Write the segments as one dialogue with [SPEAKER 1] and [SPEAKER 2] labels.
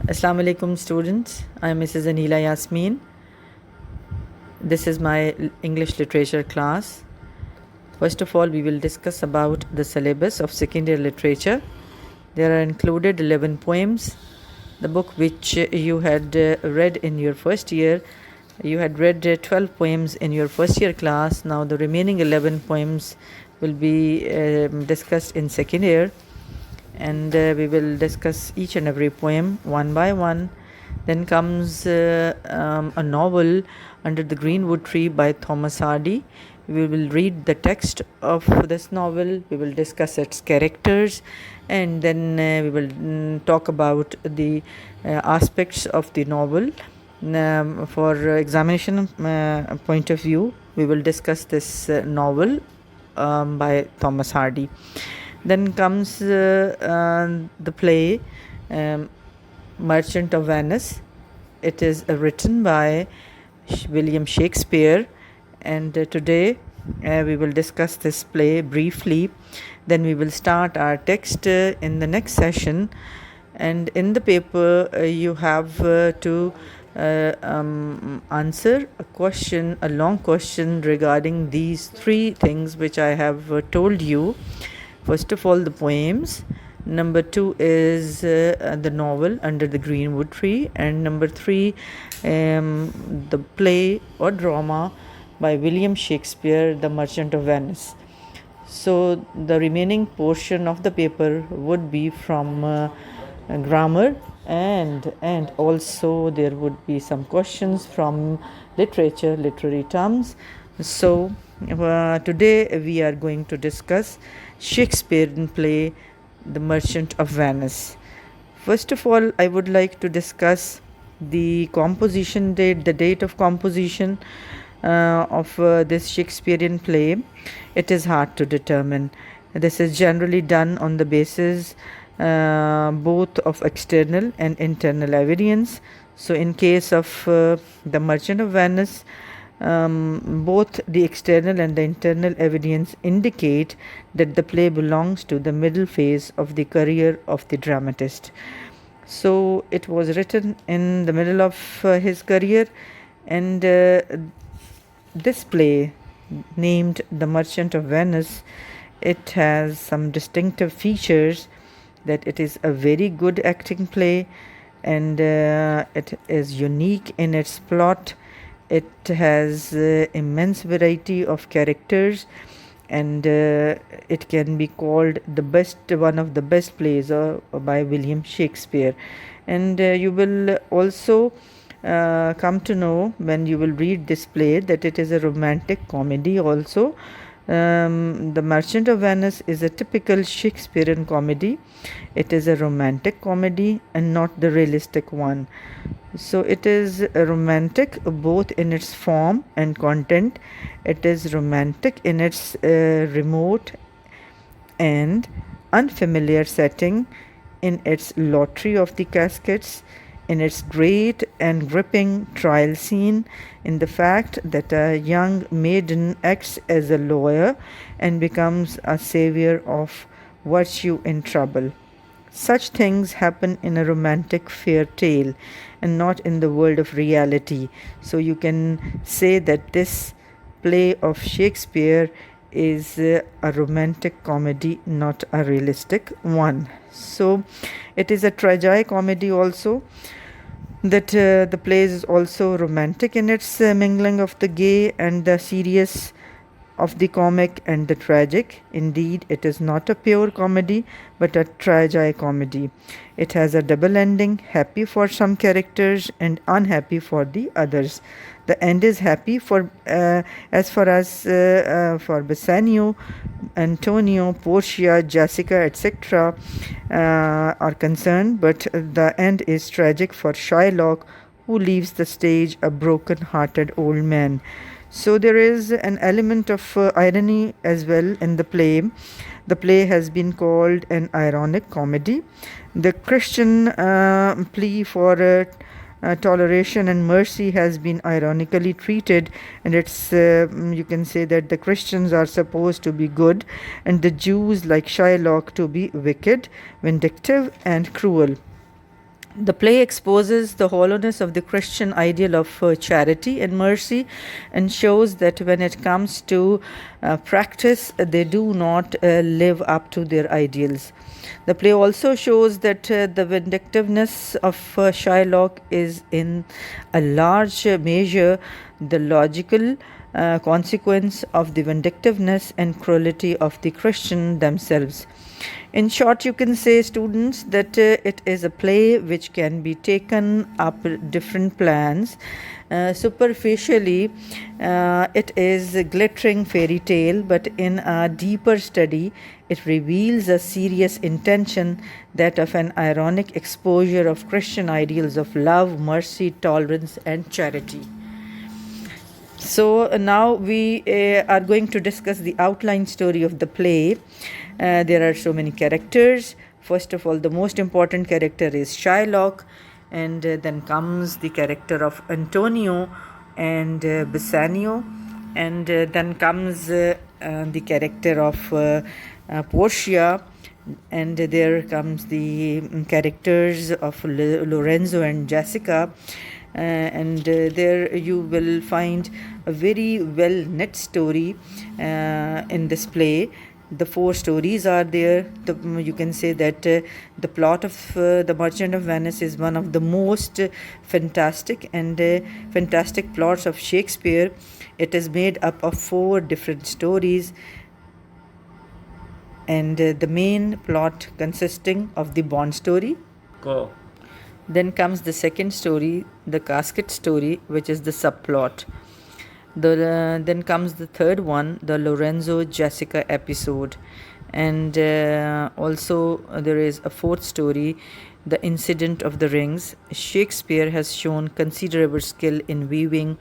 [SPEAKER 1] Assalamu alaikum students. I am Mrs. Anila Yasmeen. This is my English literature class. First of all, we will discuss about the syllabus of second year literature. There are included 11 poems. The book which you had read in your first year, you had read 12 poems in your first year class. Now the remaining 11 poems will be discussed in second year, and we will discuss each and every poem one by one. Then comes a novel, Under the Greenwood Tree by Thomas Hardy. We will read the text of this novel, we will discuss its characters, and then we will talk about the aspects of the novel. For examination point of view, we will discuss this novel by Thomas Hardy. Then comes the play Merchant of Venice. It is written by William Shakespeare, and today we will discuss this play briefly. Then we will start our text in the next session, and in the paper you have to answer a long question regarding these three things which I have told you. First of all, the poems. Number 2 is the novel Under the Greenwood Tree, and number 3 the play or drama by William Shakespeare, The Merchant of Venice. So the remaining portion of the paper would be from grammar, and also there would be some questions from literature, literary terms. So today we are going to discuss Shakespearean play The Merchant of Venice. First of all, I would like to discuss the composition date, the date of composition of this Shakespearean play. It is hard to determine. This is generally done on the basis both of external and internal evidence. So in case of The Merchant of Venice, both the external and the internal evidence indicate that the play belongs to the middle phase of the career of the dramatist. So it was written in the middle of his career, and this play, named The Merchant of Venice, it has some distinctive features: that it is a very good acting play, and it is unique in its plot. It has immense variety of characters, and it can be called one of the best plays by William Shakespeare. And you will also come to know when you will read this play that it is a romantic comedy also. The Merchant of Venice is a typical Shakespearean comedy. It is a romantic comedy and not the realistic one. So it is romantic both in its form and content. It is romantic in its remote and unfamiliar setting, in its lottery of the caskets, in its great and gripping trial scene, in the fact that a young maiden acts as a lawyer and becomes a savior of virtue in trouble. Such things happen in a romantic fair tale and not in the world of reality. So you can say that this play of Shakespeare is a romantic comedy, not a realistic one. So it is a tragi-comedy also, that the play is also romantic in its mingling of the gay and the serious, of the comic and the tragic. Indeed, it is not a pure comedy but a tragi-comedy. It has a double ending, happy for some characters and unhappy for the others. The end is happy for as far as for Bassanio, Antonio, Portia, Jessica, etc. Are concerned, but the end is tragic for Shylock, who leaves the stage a broken-hearted old man. So there is an element of irony as well in the play. The play has been called an ironic comedy. The Christian plea for toleration and mercy has been ironically treated, and it's you can say that the Christians are supposed to be good and the Jews, like Shylock, to be wicked, vindictive and cruel. The play exposes the hollowness of the Christian ideal of charity and mercy, and shows that when it comes to practice, they do not live up to their ideals. The play also shows that the vindictiveness of Shylock is in a large measure the logical consequence of the vindictiveness and cruelty of the Christian themselves. In short, you can say, students, that it is a play which can be taken up different plans. Superficially, it is a glittering fairy tale, but in a deeper study, it reveals a serious intention, that of an ironic exposure of Christian ideals of love, mercy, tolerance, and charity. So now we are going to discuss the outline story of the play. There are so many characters. First of all, the most important character is Shylock, and then comes the character of Antonio and Bassanio, and then comes the character of Portia, and there comes the characters of Lorenzo and Jessica. And there you will find a very well knit story in this play. The 4 stories are there. You can say that the plot of The Merchant of Venice is one of the most fantastic plots of Shakespeare. It is made up of 4 different stories, and the main plot consisting of the Bond story. Go. Then comes the second story, the casket story, which is the subplot. Then comes the third one, the Lorenzo Jessica episode. And also there is a fourth story, the incident of the rings. Shakespeare has shown considerable skill in weaving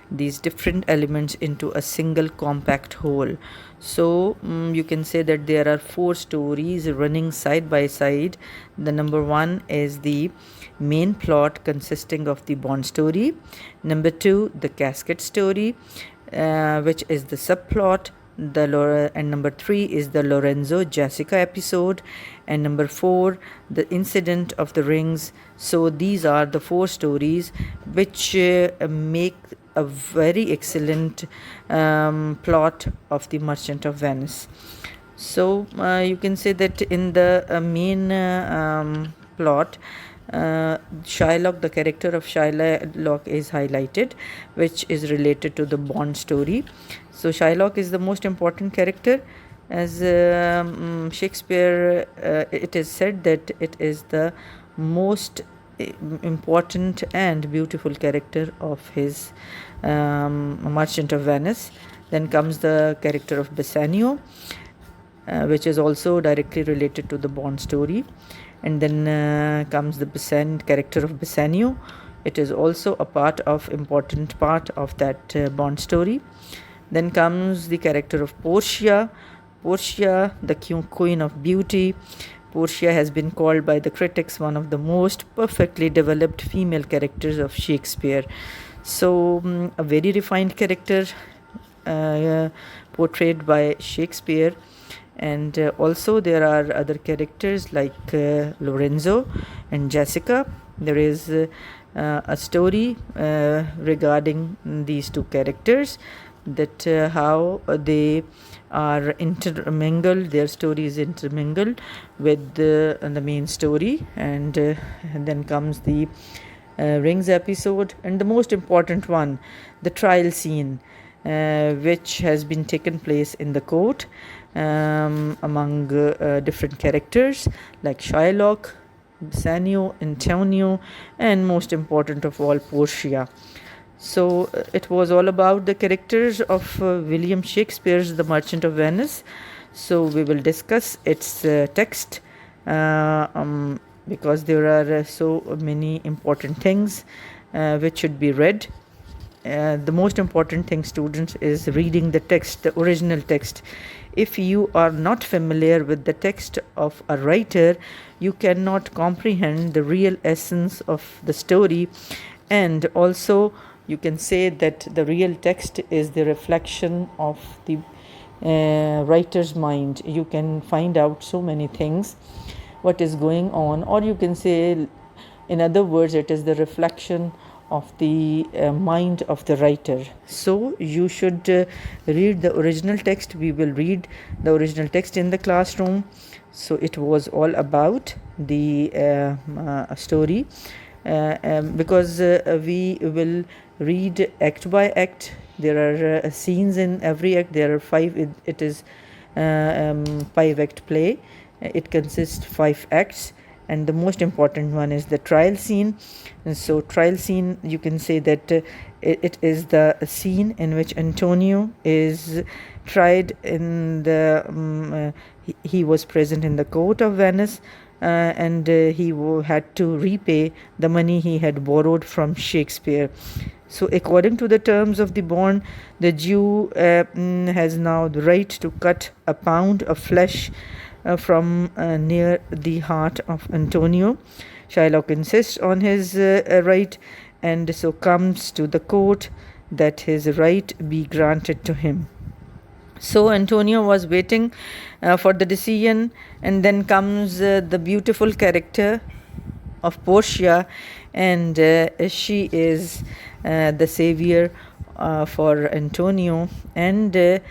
[SPEAKER 1] these different elements into a single compact whole. So you can say that there are 4 stories running side by side. The number 1 is the main plot consisting of the Bond story. Number 2, the casket story, which is the subplot. And number 3 is the Lorenzo Jessica episode, and number 4, the incident of the rings. So these are the 4 stories which make a very excellent plot of the Merchant of Venice. So you can say that in the main plot, Shylock, the character of Shylock is highlighted, which is related to the Bond story. So Shylock is the most important character. As Shakespeare, it is said that it is the most important and beautiful character of his Merchant of Venice. Then comes the character of Bassanio, which is also directly related to the Bond story. And then comes the character of Bassanio. It is also a important part of that Bond story. Then comes the character of Portia. Portia, the queen of beauty. Portia has been called by the critics one of the most perfectly developed female characters of Shakespeare. So a very refined character portrayed by Shakespeare. And also there are other characters like Lorenzo and Jessica. There is a story regarding these 2 characters, that how they are intermingled, their story is intermingled with the main story. And then comes the rings episode, and the most important one, the trial scene, which has been taken place in the court among different characters like Shylock, Bassanio, Antonio, and most important of all, Portia. So it was all about the characters of William Shakespeare's The Merchant of Venice. So we will discuss its text because there are so many important things which should be read. The most important thing, students, is reading the text, the original text. If you are not familiar with the text of a writer, you cannot comprehend the real essence of the story. And also you can say that the real text is the reflection of the writer's mind. You can find out so many things, what is going on, or you can say In other words, it is the reflection of the mind of the writer. So you should read the original text. We will read the original text in the classroom. So it was all about the story, because we will read act by act. There are scenes in every act. There are five. It is 5-act play. It consists 5 acts, and the most important one is the trial scene. And so trial scene, you can say that it is the scene in which Antonio is tried in the he was present in the court of Venice, and he had to repay the money he had borrowed from Shakespeare. So according to the terms of the bond, the Jew has now the right to cut a pound of flesh from near the heart of Antonio. Shylock insists on his right, and so comes to the court that his right be granted to him. So Antonio was waiting for the decision, and then comes the beautiful character of Portia, and she is the savior for Antonio. And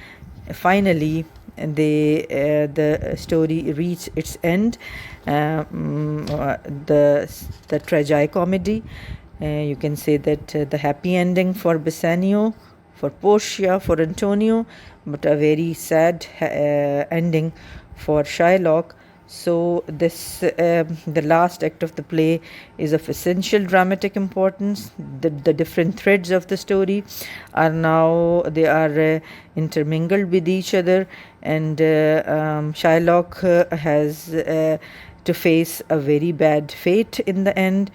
[SPEAKER 1] finally, the story reached its end. The tragicomedy, you can say that the happy ending for Bassanio, for Portia, for Antonio, but a very sad ending for Shylock. So this the last act of the play is of essential dramatic importance. The different threads of the story are now they are intermingled with each other, and Shylock has to face a very bad fate in the end.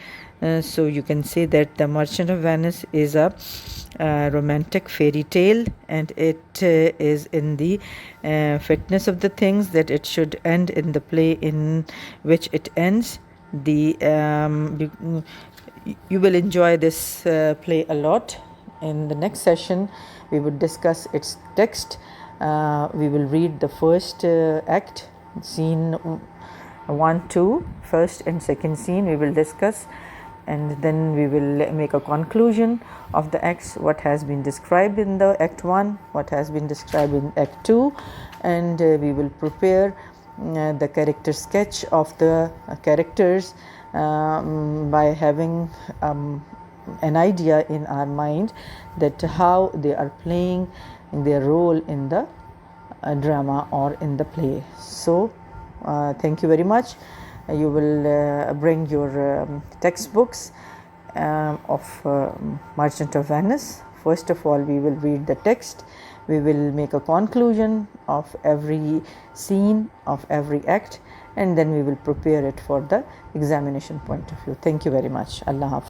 [SPEAKER 1] So you can say that The Merchant of Venice is a romantic fairy tale, and it is in the fitness of the things that it should end in the play in which it ends. The you will enjoy this play a lot. In the next session, we will discuss its text. We will read the first act, scene 1, 2, first and second scene we will discuss, and then we will make a conclusion of the acts, what has been described in the act 1, what has been described in act 2, and we will prepare the character sketch of the characters by having an idea in our mind that how they are playing their role in the drama or in the play. So thank you very much. You will bring your textbooks of Merchant of Venice. First of all, we will read the text. We will make a conclusion of every scene, of every act, and then we will prepare it for the examination point of view. Thank you very much. Allah Hafiz.